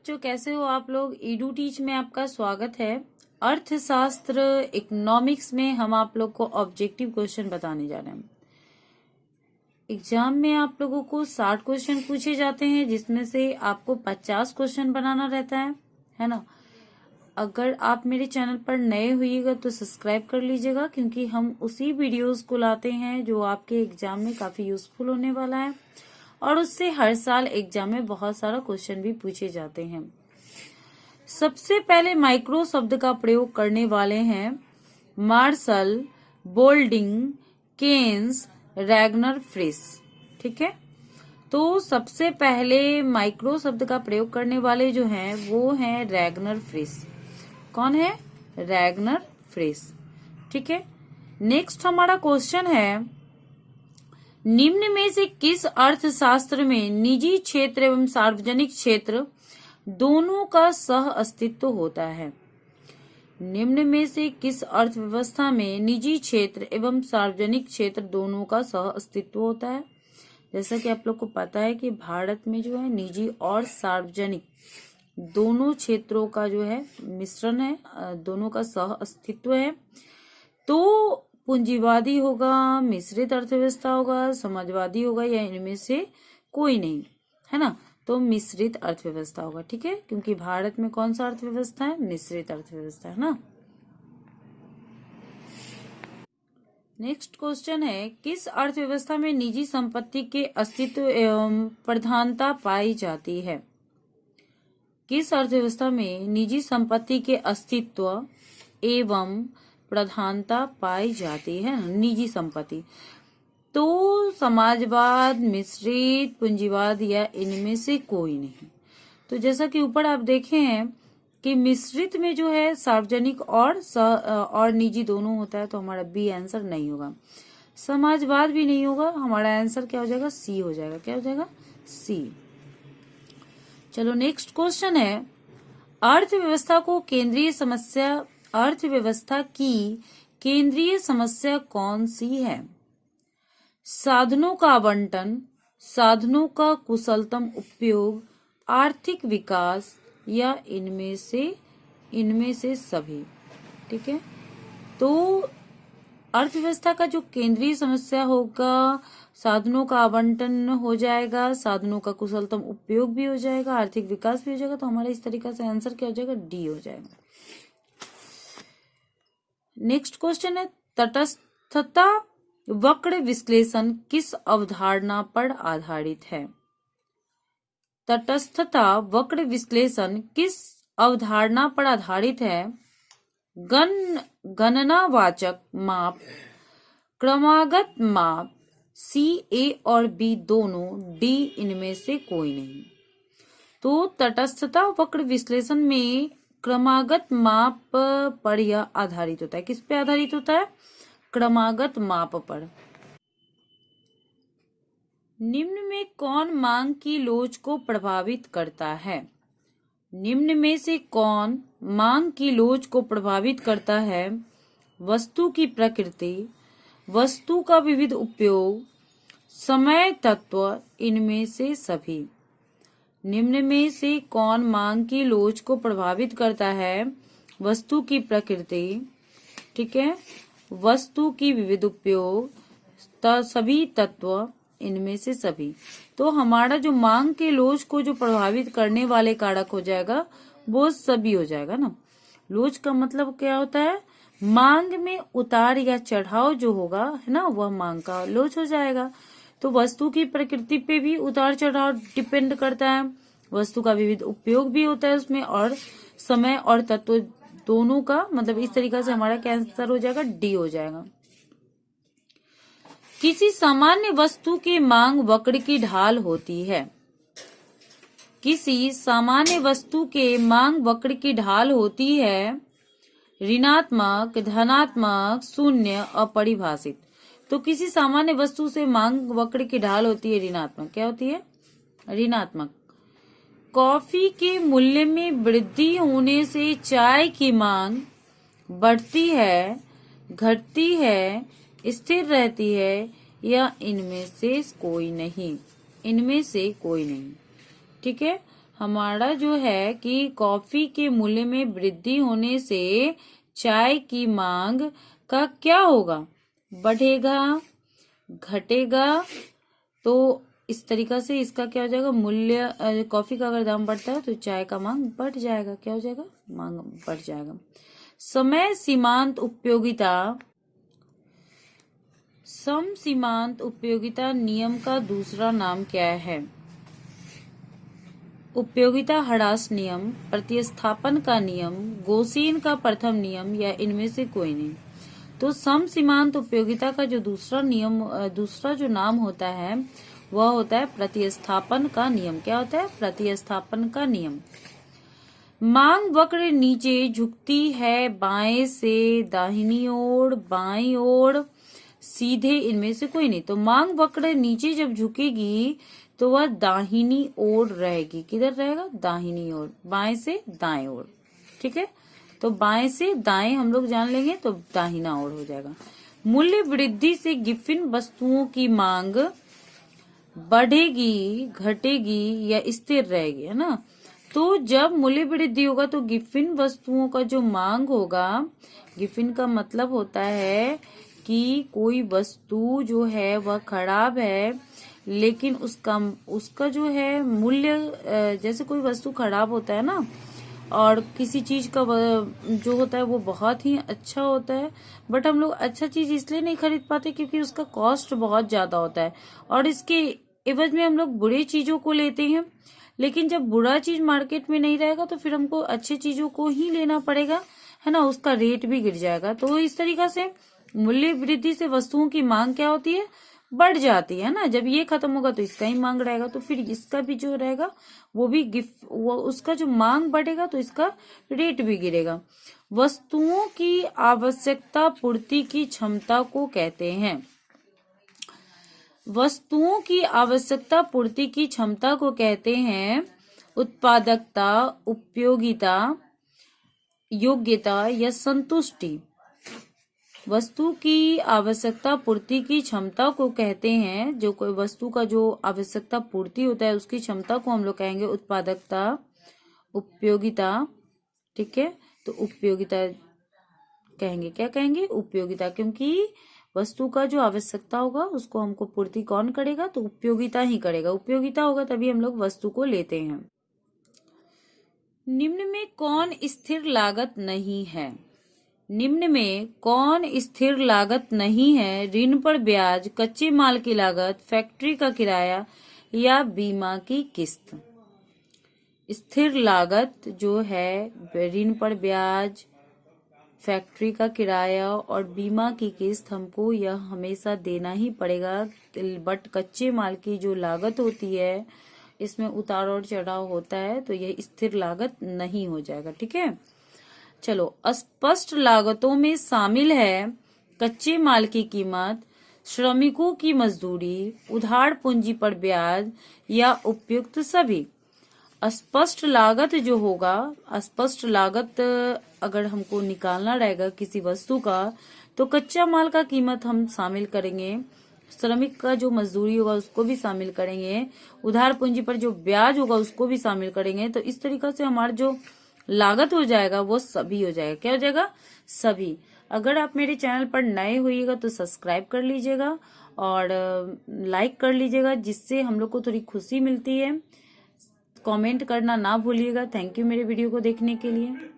बच्चों, कैसे हो आप लोग। ईडू टीच में आपका स्वागत है। अर्थशास्त्र इकोनॉमिक्स में हम आप लोग को ऑब्जेक्टिव क्वेश्चन बताने जा रहे हैं। एग्जाम में आप लोगों को 60 क्वेश्चन पूछे जाते हैं, जिसमें से आपको 50 क्वेश्चन बनाना रहता है ना। अगर आप मेरे चैनल पर नए हुइएगा तो सब्सक्राइब कर लीजिएगा, क्योंकि हम उसी वीडियोस को लाते हैं जो आपके एग्जाम में काफी यूजफुल होने वाला है, और उससे हर साल एग्जाम में बहुत सारा क्वेश्चन भी पूछे जाते हैं। सबसे पहले माइक्रो शब्द का प्रयोग करने वाले हैं Marshall, Boulding, Keynes, Ragnar Frisch. ठीक है, तो सबसे पहले माइक्रो शब्द का प्रयोग करने वाले जो हैं वो हैं रैगनर फ्रिस। कौन है? Ragnar Frisch. ठीक है, नेक्स्ट हमारा क्वेश्चन है, निम्न में से किस अर्थशास्त्र में निजी क्षेत्र एवं सार्वजनिक क्षेत्र दोनों का सह अस्तित्व होता है? निम्न में से किस अर्थव्यवस्था में निजी क्षेत्र एवं सार्वजनिक क्षेत्र दोनों का सह अस्तित्व होता है? जैसा कि आप लोग को पता है कि भारत में जो है निजी और सार्वजनिक दोनों क्षेत्रों का जो है मिश्रण है, दोनों का सह अस्तित्व है। तो पूंजीवादी होगा, मिश्रित अर्थव्यवस्था होगा, समाजवादी होगा, या इनमें से कोई नहीं, है ना। तो मिश्रित अर्थव्यवस्था होगा। ठीक है, क्योंकि भारत में कौन सा अर्थव्यवस्था है? मिश्रित अर्थव्यवस्था, है ना। नेक्स्ट क्वेश्चन है, किस अर्थव्यवस्था में निजी संपत्ति के अस्तित्व एवं प्रधानता पाई जाती है? किस अर्थव्यवस्था में निजी संपत्ति के अस्तित्व एवं प्रधानता पाई जाती है? निजी संपत्ति। तो समाजवाद, मिश्रित, पूंजीवाद, या इनमें से कोई नहीं। तो जैसा कि ऊपर आप देखे हैं कि मिश्रित में जो है सार्वजनिक और निजी दोनों होता है, तो हमारा बी आंसर नहीं होगा। समाजवाद भी नहीं होगा, हमारा आंसर क्या हो जाएगा? सी हो जाएगा। क्या हो जाएगा? सी। चलो नेक्स्ट क्वेश्चन है, अर्थव्यवस्था की केंद्रीय समस्या कौन सी है? साधनों का आवंटन, साधनों का कुशलतम उपयोग, आर्थिक विकास, या इनमें से सभी। ठीक है, तो अर्थव्यवस्था का जो केंद्रीय समस्या होगा, साधनों का आवंटन हो जाएगा, साधनों का कुशलतम उपयोग भी हो जाएगा, आर्थिक विकास भी हो जाएगा। तो हमारा इस तरीके से आंसर क्या हो जाएगा? डी हो जाएगा। नेक्स्ट क्वेश्चन है, तटस्थता वक्र विश्लेषण किस अवधारणा पर आधारित है? तटस्थता वक्र विश्लेषण किस अवधारणा पर आधारित है? गणनावाचक माप, क्रमागत माप, सी, ए और बी दोनों, डी इनमें से कोई नहीं। तो तटस्थता वक्र विश्लेषण में क्रमागत माप पर यह आधारित होता है। किस पे आधारित होता है? क्रमागत माप पर। निम्न में कौन मांग की लोच को प्रभावित करता है? निम्न में से कौन मांग की लोच को प्रभावित करता है? वस्तु की प्रकृति, वस्तु का विविध उपयोग, समय तत्व, इनमें से सभी। निम्न में से कौन मांग की लोच को प्रभावित करता है? वस्तु की प्रकृति, ठीक है, वस्तु की विविध उपयोग, सभी तत्व, इनमें से सभी। तो हमारा जो मांग के लोच को जो प्रभावित करने वाले कारक हो जाएगा वो सभी हो जाएगा ना। लोच का मतलब क्या होता है? मांग में उतार या चढ़ाव जो होगा, है ना, वह मांग का लोच हो जाएगा। तो वस्तु की प्रकृति पे भी उतार चढ़ाव डिपेंड करता है, वस्तु का विविध उपयोग भी होता है उसमें, और समय और तत्व दोनों का, मतलब इस तरीके से हमारा क्या आंसर हो जाएगा? डी हो जाएगा। किसी सामान्य वस्तु की मांग वक्र की ढाल होती है। किसी सामान्य वस्तु के मांग वक्र की ढाल होती है ऋणात्मक, धनात्मक, शून्य, अपरिभाषित। तो किसी सामान्य वस्तु से मांग वक्र की ढाल होती है ऋणात्मक। क्या होती है? ऋणात्मक। कॉफी के मूल्य में वृद्धि होने से चाय की मांग बढ़ती है, घटती है, स्थिर रहती है, या इनमें से कोई नहीं? इनमें से कोई नहीं। ठीक है, हमारा जो है कि कॉफी के मूल्य में वृद्धि होने से चाय की मांग का क्या होगा? बढ़ेगा, घटेगा? तो इस तरीका से इसका क्या हो जाएगा? मूल्य, कॉफी का अगर दाम बढ़ता है तो चाय का मांग बढ़ जाएगा। क्या हो जाएगा? मांग बढ़ जाएगा। समय सीमांत उपयोगिता, सम सीमांत उपयोगिता नियम का दूसरा नाम क्या है? उपयोगिता ह्रास नियम, प्रतिस्थापन का नियम, गोसीन का प्रथम नियम, या इनमें से कोई नहीं। तो सम सीमांत उपयोगिता का जो दूसरा जो नाम होता है वह होता है प्रतिस्थापन का नियम। क्या होता है? प्रतिस्थापन का नियम। मांग वक्र नीचे झुकती है बाएं से दाहिनी ओर, बाईं ओर, सीधे, इनमें से कोई नहीं। तो मांग वक्र नीचे जब झुकेगी तो वह दाहिनी ओर रहेगी। किधर रहेगा? दाहिनी ओर, बाएं से दाएं ओर। ठीक है, तो बाएं से दाएं हम लोग जान लेंगे तो दाहिना ओर हो जाएगा। मूल्य वृद्धि से गिफिन वस्तुओं की मांग बढ़ेगी, घटेगी या स्थिर रहेगी, है ना? तो जब मूल्य वृद्धि होगा तो गिफिन वस्तुओं का जो मांग होगा, गिफिन का मतलब होता है कि कोई वस्तु जो है वह खराब है लेकिन उसका जो है मूल्य, जैसे कोई वस्तु खराब होता है ना, और किसी चीज का जो होता है वो बहुत ही अच्छा होता है, बट हम लोग अच्छा चीज इसलिए नहीं खरीद पाते क्योंकि उसका कॉस्ट बहुत ज्यादा होता है और इसके एवज में हम लोग बुरी चीजों को लेते हैं। लेकिन जब बुरा चीज मार्केट में नहीं रहेगा तो फिर हमको अच्छी चीजों को ही लेना पड़ेगा, है ना? उसका रेट भी गिर जाएगा। तो इस तरीका से मूल्य वृद्धि से वस्तुओं की मांग क्या होती है? बढ़ जाती है ना। जब ये खत्म होगा तो इसका ही मांग रहेगा, तो फिर इसका भी जो रहेगा वो उसका जो मांग बढ़ेगा तो इसका रेट भी गिरेगा। वस्तुओं की आवश्यकता पूर्ति की क्षमता को कहते हैं। वस्तुओं की आवश्यकता पूर्ति की क्षमता को कहते हैं उत्पादकता, उपयोगिता, योग्यता या संतुष्टि। वस्तु की आवश्यकता पूर्ति की क्षमता को कहते हैं, जो कोई वस्तु का जो आवश्यकता पूर्ति होता है उसकी क्षमता को हम लोग कहेंगे उत्पादकता, उपयोगिता। ठीक है, तो उपयोगिता कहेंगे। क्या कहेंगे? उपयोगिता, क्योंकि वस्तु का जो आवश्यकता होगा उसको हमको पूर्ति कौन करेगा? तो उपयोगिता ही करेगा। उपयोगिता होगा तभी हम लोग वस्तु को लेते हैं। निम्न में कौन स्थिर लागत नहीं है? निम्न में कौन स्थिर लागत नहीं है? ऋण पर ब्याज, कच्चे माल की लागत, फैक्ट्री का किराया या बीमा की किस्त। स्थिर लागत जो है ऋण पर ब्याज, फैक्ट्री का किराया और बीमा की किस्त हमको यह हमेशा देना ही पड़ेगा। बट कच्चे माल की जो लागत होती है इसमें उतार और चढ़ाव होता है तो यह स्थिर लागत नहीं हो जाएगा। ठीक है, चलो, अस्पष्ट लागतों में शामिल है कच्चे माल की कीमत, श्रमिकों की मजदूरी, उधार पूंजी पर ब्याज या उपयुक्त सभी। अस्पष्ट लागत जो होगा, अस्पष्ट लागत अगर हमको निकालना रहेगा किसी वस्तु का तो कच्चा माल का कीमत हम शामिल करेंगे, श्रमिक का जो मजदूरी होगा उसको भी शामिल करेंगे, उधार पूंजी पर जो ब्याज होगा उसको भी शामिल करेंगे। तो इस तरीका से हमारा जो लागत हो जाएगा वो सभी हो जाएगा। क्या हो जाएगा? सभी। अगर आप मेरे चैनल पर नए होइएगा तो सब्सक्राइब कर लीजिएगा और लाइक कर लीजिएगा, जिससे हम लोग को थोड़ी खुशी मिलती है। कमेंट करना ना भूलिएगा। थैंक यू मेरे वीडियो को देखने के लिए।